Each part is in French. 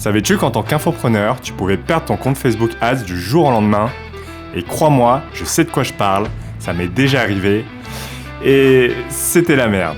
Savais-tu qu'en tant qu'infopreneur, tu pouvais perdre ton compte Facebook Ads du jour au lendemain? Et crois-moi, je sais de quoi je parle, ça m'est déjà arrivé, et c'était la merde.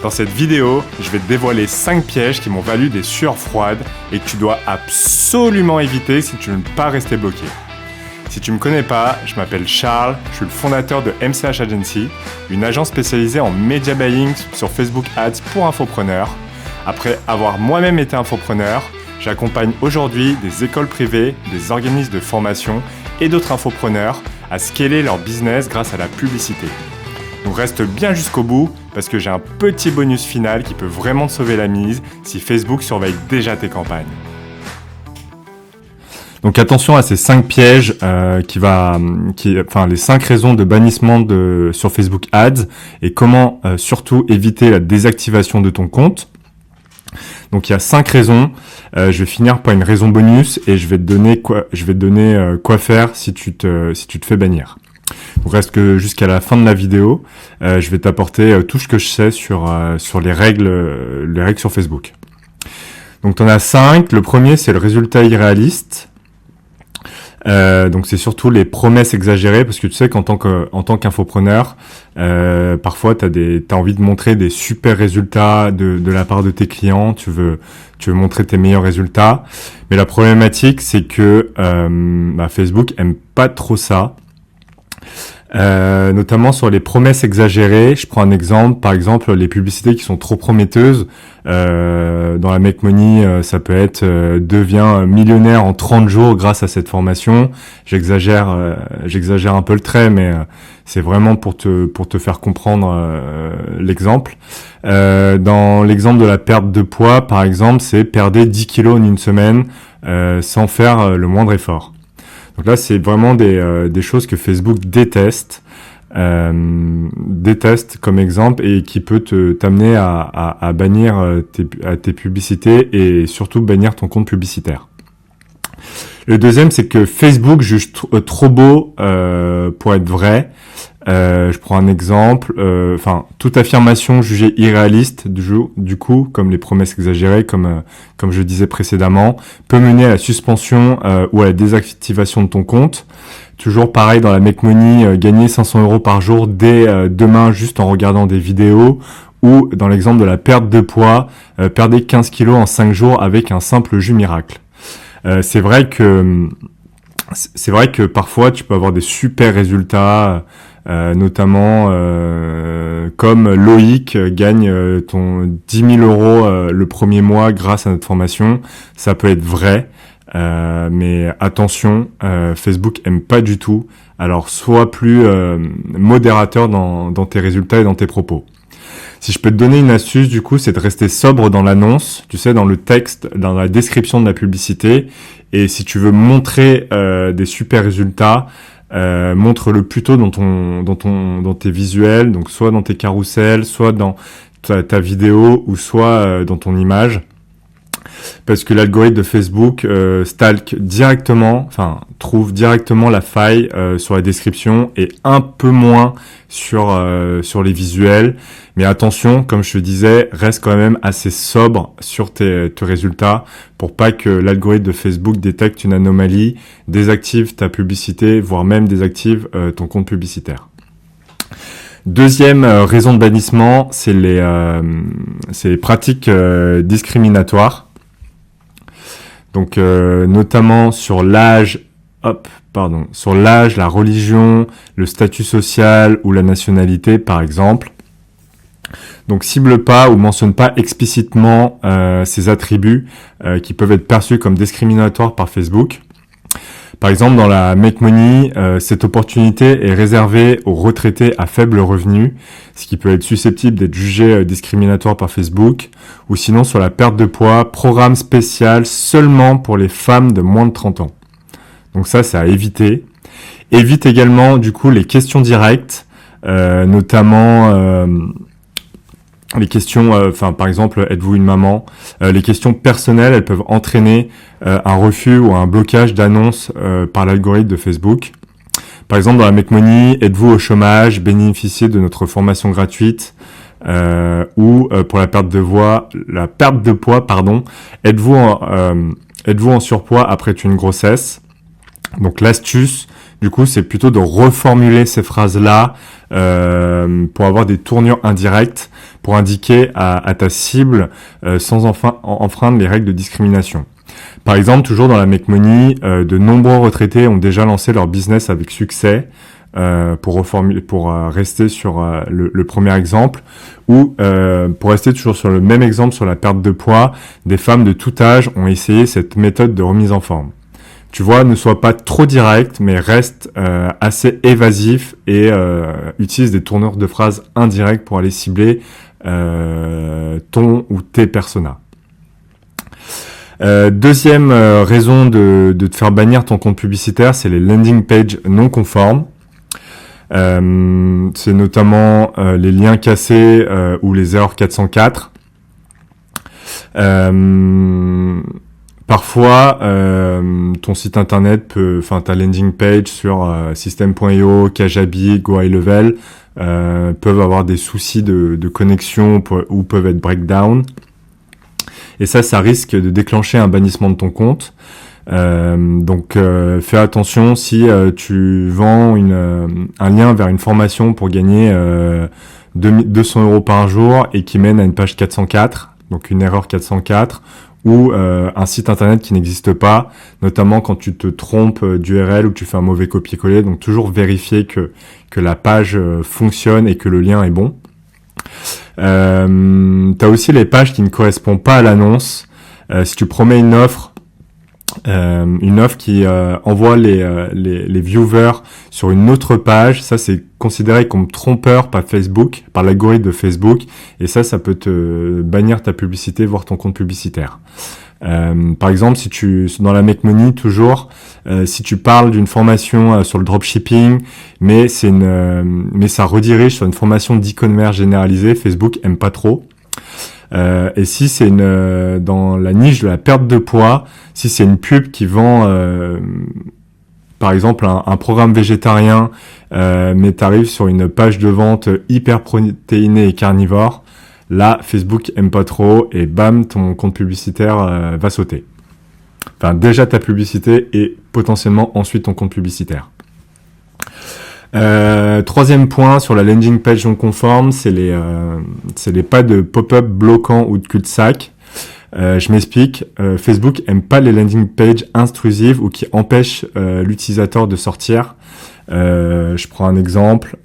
Dans cette vidéo, je vais te dévoiler 5 pièges qui m'ont valu des sueurs froides et que tu dois absolument éviter si tu ne veux pas rester bloqué. Si tu ne me connais pas, je m'appelle Charles, je suis le fondateur de MCH Agency, une agence spécialisée en media buying sur Facebook Ads pour infopreneurs. Après avoir moi-même été infopreneur, j'accompagne aujourd'hui des écoles privées, des organismes de formation et d'autres infopreneurs à scaler leur business grâce à la publicité. Donc reste bien jusqu'au bout parce que j'ai un petit bonus final qui peut vraiment te sauver la mise si Facebook surveille déjà tes campagnes. Donc attention à ces 5 pièges, les 5 raisons de bannissement sur Facebook Ads et comment surtout éviter la désactivation de ton compte. Donc il y a 5 raisons. Je vais finir par une raison bonus et je vais te donner quoi faire si tu te fais bannir. Donc reste que jusqu'à la fin de la vidéo, je vais t'apporter tout ce que je sais sur les règles sur Facebook. Donc tu en as 5. Le premier, c'est le résultat irréaliste. Donc c'est surtout les promesses exagérées parce que tu sais qu'en tant qu'infopreneur, parfois t'as envie de montrer des super résultats de la part de tes clients, tu veux montrer tes meilleurs résultats, mais la problématique c'est que Facebook aime pas trop ça. Notamment sur les promesses exagérées. Je prends un exemple, par exemple les publicités qui sont trop prometteuses. Dans la Make Money, ça peut être deviens millionnaire en 30 jours grâce à cette formation. J'exagère un peu le trait, mais c'est vraiment pour te faire comprendre l'exemple. Dans l'exemple de la perte de poids, par exemple, c'est perdre 10 kilos en une semaine sans faire le moindre effort. Donc là, c'est vraiment des choses que Facebook déteste comme exemple et qui peut t'amener à bannir tes publicités et surtout bannir ton compte publicitaire. Le deuxième, c'est que Facebook juge trop beau pour être vrai. Je prends un exemple, toute affirmation jugée irréaliste du coup, comme les promesses exagérées, comme je disais précédemment, peut mener à la suspension ou à la désactivation de ton compte. Toujours pareil dans la Make Money, gagner 500 € par jour dès demain juste en regardant des vidéos, ou dans l'exemple de la perte de poids, perdre 15 kilos en 5 jours avec un simple jus miracle. C'est vrai que parfois tu peux avoir des super résultats, notamment comme Loïc gagne ton 10 000 € le premier mois grâce à notre formation. Ça peut être vrai, mais attention, Facebook aime pas du tout. Alors sois plus modérateur dans tes résultats et dans tes propos. Si je peux te donner une astuce, du coup, c'est de rester sobre dans l'annonce, tu sais, dans le texte, dans la description de la publicité. Et si tu veux montrer des super résultats, montre-le plutôt dans tes visuels, donc soit dans tes carousels, soit dans ta vidéo ou soit dans ton image. Parce que l'algorithme de Facebook trouve directement la faille sur la description et un peu moins sur les visuels. Mais attention, comme je te disais, reste quand même assez sobre sur tes résultats pour pas que l'algorithme de Facebook détecte une anomalie, désactive ta publicité, voire même désactive ton compte publicitaire. Deuxième raison de bannissement, c'est les pratiques discriminatoires. Donc notamment sur l'âge, la religion, le statut social ou la nationalité par exemple. Donc cible pas ou mentionne pas explicitement ces attributs qui peuvent être perçus comme discriminatoires par Facebook. Par exemple, dans la Make Money, cette opportunité est réservée aux retraités à faible revenu, ce qui peut être susceptible d'être jugé discriminatoire par Facebook. Ou sinon, sur la perte de poids, programme spécial seulement pour les femmes de moins de 30 ans. Donc ça, c'est à éviter. Évite également, du coup, les questions directes, notamment les questions, par exemple, êtes-vous une maman? Les questions personnelles, elles peuvent entraîner un refus ou un blocage d'annonces par l'algorithme de Facebook. Par exemple, dans la Make Money, êtes-vous au chômage? Bénéficiez de notre formation gratuite. ou pour la perte de poids, pardon, êtes-vous en surpoids après une grossesse? Donc l'astuce, du coup, c'est plutôt de reformuler ces phrases-là pour avoir des tournures indirectes, pour indiquer à ta cible sans enfreindre les règles de discrimination. Par exemple, toujours dans la Make Money, de nombreux retraités ont déjà lancé leur business avec succès. Pour rester sur le premier exemple, ou pour rester toujours sur le même exemple sur la perte de poids, des femmes de tout âge ont essayé cette méthode de remise en forme. Tu vois, ne sois pas trop direct, mais reste assez évasif et utilise des tournures de phrases indirectes pour aller cibler ton ou tes personas. Deuxième raison de te faire bannir ton compte publicitaire, c'est les landing pages non conformes. C'est notamment les liens cassés ou les erreurs 404. Parfois, ton site internet ta landing page sur System.io, Kajabi, GoHighLevel peuvent avoir des soucis de connexion ou peuvent être breakdown. Et ça risque de déclencher un bannissement de ton compte. Donc fais attention si tu vends un lien vers une formation pour gagner 200 € par jour et qui mène à une page 404, donc une erreur 404, ou un site internet qui n'existe pas, notamment quand tu te trompes d'URL ou que tu fais un mauvais copier-coller. Donc toujours vérifier que la page fonctionne et que le lien est bon. T'as aussi les pages qui ne correspondent pas à l'annonce. Si tu promets une offre qui envoie les viewers sur une autre page, ça c'est considéré comme trompeur par l'algorithme de Facebook, et ça peut te bannir ta publicité, voire ton compte publicitaire. Par exemple, dans la Make Money toujours, si tu parles d'une formation sur le dropshipping, mais ça redirige sur une formation d'e-commerce généralisée, Facebook aime pas trop. Et si c'est dans la niche de la perte de poids, si c'est une pub qui vend par exemple un programme végétarien, mais t'arrives sur une page de vente hyper protéinée et carnivore, là Facebook aime pas trop et bam, ton compte publicitaire va sauter. Enfin déjà ta publicité et potentiellement ensuite ton compte publicitaire. Troisième point sur la landing page non conforme, c'est les pas de pop-up bloquants ou de cul-de-sac. Je m'explique. Facebook aime pas les landing pages intrusives ou qui empêchent l'utilisateur de sortir. Je prends un exemple.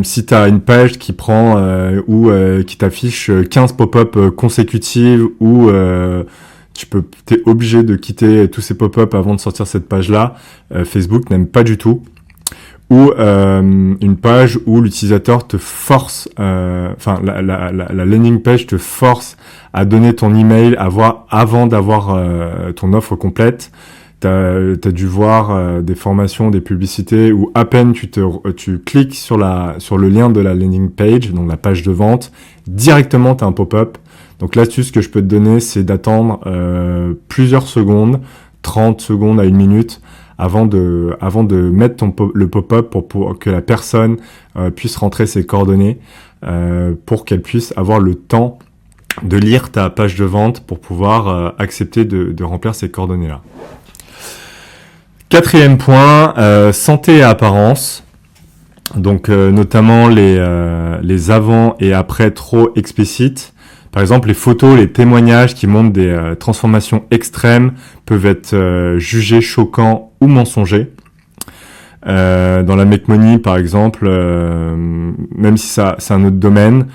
Si tu as une page qui prend ou qui t'affiche 15 pop-up consécutives ou t'es obligé de quitter tous ces pop-up avant de sortir cette page-là, Facebook n'aime pas du tout. Ou une page où l'utilisateur te force, la landing page te force à donner ton email avant d'avoir ton offre complète. T'as dû voir des formations, des publicités où à peine tu cliques sur le lien de la landing page, donc la page de vente, directement t'as un pop-up. Donc l'astuce que je peux te donner, c'est d'attendre plusieurs secondes, 30 secondes à 1 minute, avant de mettre le pop-up pour que la personne puisse rentrer ses coordonnées, pour qu'elle puisse avoir le temps de lire ta page de vente pour pouvoir accepter de remplir ces coordonnées-là. Quatrième point, santé et apparence. Donc notamment les avant et après trop explicites. Par exemple, les photos, les témoignages qui montrent des transformations extrêmes peuvent être jugés choquants ou mensongers. Dans la Make Money, par exemple, même si c'est un autre domaine,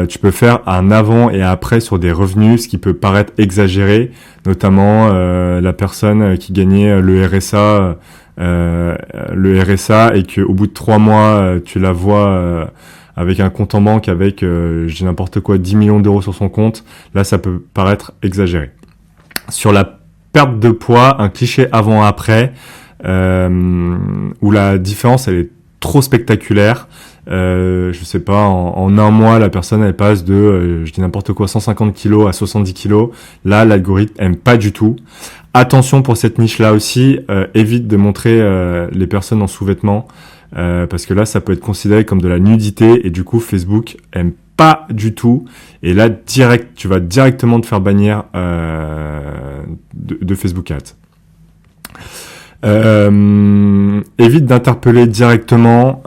tu peux faire un avant et après sur des revenus, ce qui peut paraître exagéré, notamment la personne qui gagnait le RSA et qu'au bout de 3 mois, tu la vois avec un compte en banque avec, je dis n'importe quoi, 10 millions d'euros sur son compte. Là, ça peut paraître exagéré. Sur la perte de poids, un cliché avant-après, où la différence, elle est trop spectaculaire. Je sais pas, en 1 mois, la personne, elle passe de, je dis n'importe quoi, 150 kilos à 70 kilos. Là, l'algorithme aime pas du tout. Attention pour cette niche-là aussi, évite de montrer les personnes en sous-vêtements. parce que là, ça peut être considéré comme de la nudité et du coup, Facebook aime pas du tout. Et là, tu vas directement te faire bannir de Facebook Ads. Évite d'interpeller directement,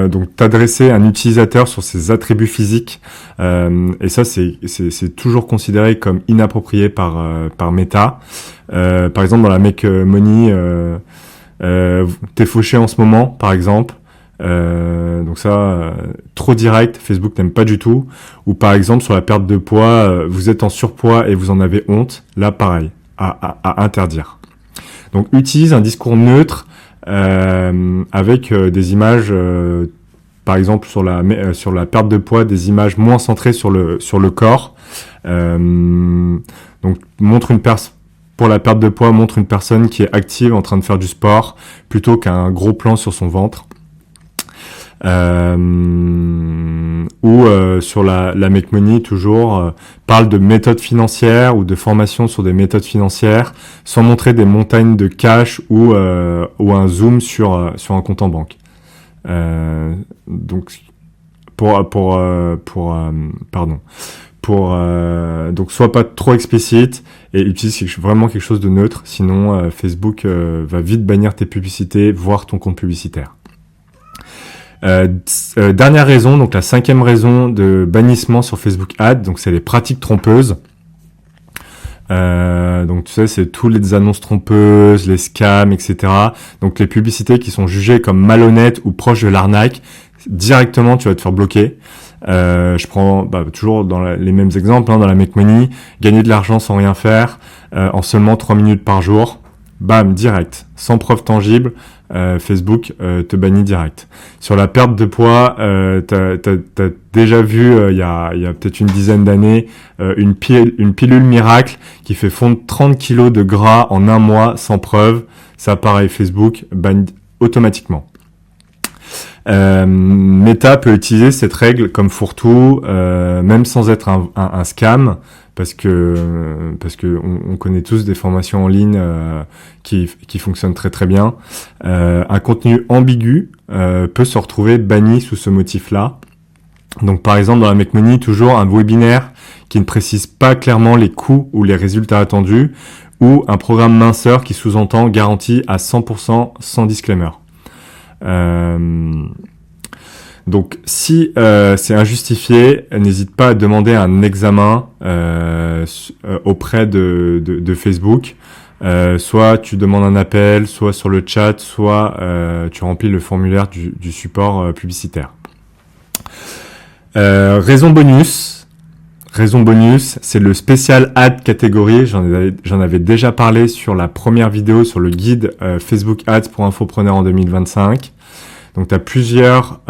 donc t'adresser à un utilisateur sur ses attributs physiques, et ça c'est toujours considéré comme inapproprié par Meta. Par exemple dans la Make Money, t'es fauché en ce moment par exemple, donc ça trop direct, Facebook n'aime pas du tout. Ou par exemple sur la perte de poids, vous êtes en surpoids et vous en avez honte, là pareil, à interdire. Donc utilise un discours neutre avec des images, par exemple sur la perte de poids, des images moins centrées sur le corps. Donc pour la perte de poids, montre une personne qui est active en train de faire du sport plutôt qu'un gros plan sur son ventre. Ou sur la Make Money toujours parle de méthodes financières ou de formation sur des méthodes financières sans montrer des montagnes de cash ou un zoom sur un compte en banque. Donc donc sois pas trop explicite et utilise vraiment quelque chose de neutre, sinon Facebook va vite bannir tes publicités, voire ton compte publicitaire. Dernière raison, donc la 5e raison de bannissement sur Facebook Ads, donc c'est les pratiques trompeuses. Donc tu sais, c'est tous les annonces trompeuses, les scams, etc. Donc les publicités qui sont jugées comme malhonnêtes ou proches de l'arnaque, directement tu vas te faire bloquer. Je prends toujours dans les mêmes exemples, dans la Make Money, gagner de l'argent sans rien faire, en seulement 3 minutes par jour. Bam, direct, sans preuve tangible, Facebook te bannit direct. Sur la perte de poids, t'as déjà vu il y a peut-être une dizaine d'années une pilule miracle qui fait fondre 30 kilos de gras en un mois sans preuve. Ça, pareil, Facebook banne automatiquement. Meta peut utiliser cette règle comme fourre-tout, même sans être un scam. Parce que on connaît tous des formations en ligne qui fonctionnent très très bien. Un contenu ambigu peut se retrouver banni sous ce motif-là. Donc par exemple dans la Make Money, toujours un webinaire qui ne précise pas clairement les coûts ou les résultats attendus, ou un programme minceur qui sous-entend garantie à 100% sans disclaimer. Donc si c'est injustifié, n'hésite pas à demander un examen auprès de Facebook. Soit tu demandes un appel, soit sur le chat, soit tu remplis le formulaire du support publicitaire. Raison bonus, c'est le spécial ad catégorie. J'en avais déjà parlé sur la première vidéo sur le guide Facebook Ads pour infopreneurs en 2025. Donc tu as plusieurs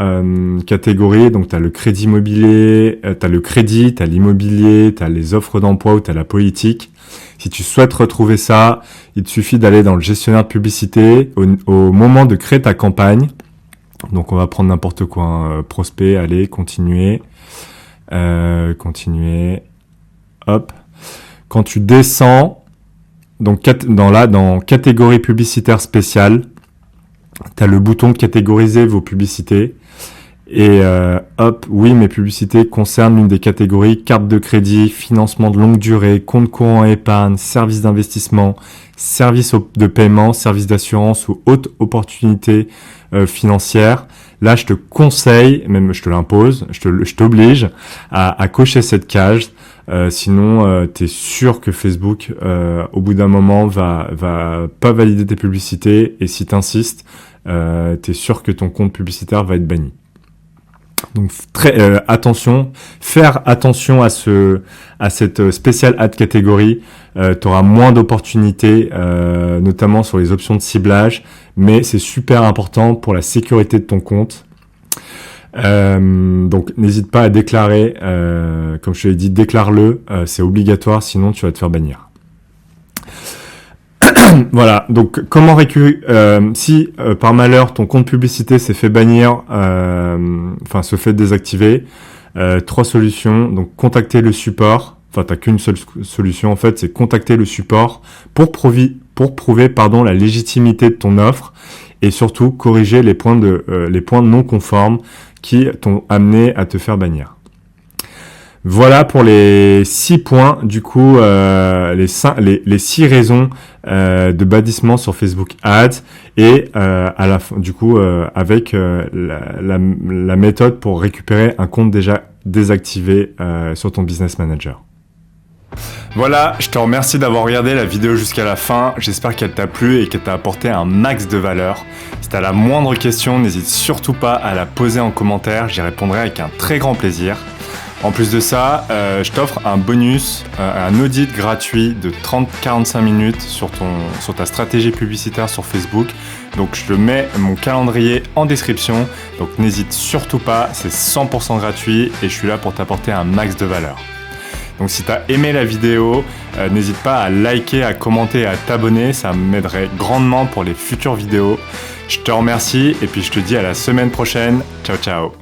catégories, donc tu as le crédit immobilier, tu as le crédit, tu as l'immobilier, tu as les offres d'emploi ou tu as la politique. Si tu souhaites retrouver ça, il te suffit d'aller dans le gestionnaire de publicité au moment de créer ta campagne. Donc on va prendre n'importe quoi, prospect, allez, continuer, hop. Quand tu descends, donc dans catégorie publicitaire spéciale, t'as le bouton catégoriser vos publicités et hop, oui, mes publicités concernent l'une des catégories carte de crédit, financement de longue durée, compte courant épargne, service d'investissement, service de paiement, service d'assurance ou autre opportunité financière. Là, je te conseille, même je te l'impose, je t'oblige à cocher cette case. Sinon, t'es sûr que Facebook, au bout d'un moment, va pas valider tes publicités. Et si t'insistes, t'es sûr que ton compte publicitaire va être banni. Donc faire attention à cette spéciale ad catégorie. T'auras moins d'opportunités, notamment sur les options de ciblage, mais c'est super important pour la sécurité de ton compte. Donc n'hésite pas à déclarer, comme je te l'ai dit, déclare-le, c'est obligatoire, sinon tu vas te faire bannir. Voilà, donc comment si par malheur ton compte publicité s'est fait bannir, se fait désactiver, 3 solutions. Donc contacter le support, t'as qu'une seule solution en fait, c'est contacter le support pour prouver la légitimité de ton offre et surtout corriger les points non conformes qui t'ont amené à te faire bannir. Voilà pour les 6 points, du coup, les 6 raisons de bannissement sur Facebook Ads et à la fin, du coup, avec la méthode pour récupérer un compte déjà désactivé sur ton Business Manager. Voilà, je te remercie d'avoir regardé la vidéo jusqu'à la fin. J'espère qu'elle t'a plu et qu'elle t'a apporté un max de valeur. Si tu as la moindre question, n'hésite surtout pas à la poser en commentaire. J'y répondrai avec un très grand plaisir. En plus de ça, je t'offre un bonus, un audit gratuit de 30-45 minutes sur ta stratégie publicitaire sur Facebook. Donc je te mets mon calendrier en description. Donc n'hésite surtout pas, c'est 100% gratuit et je suis là pour t'apporter un max de valeur. Donc si tu as aimé la vidéo, n'hésite pas à liker, à commenter et à t'abonner. Ça m'aiderait grandement pour les futures vidéos. Je te remercie et puis je te dis à la semaine prochaine. Ciao ciao.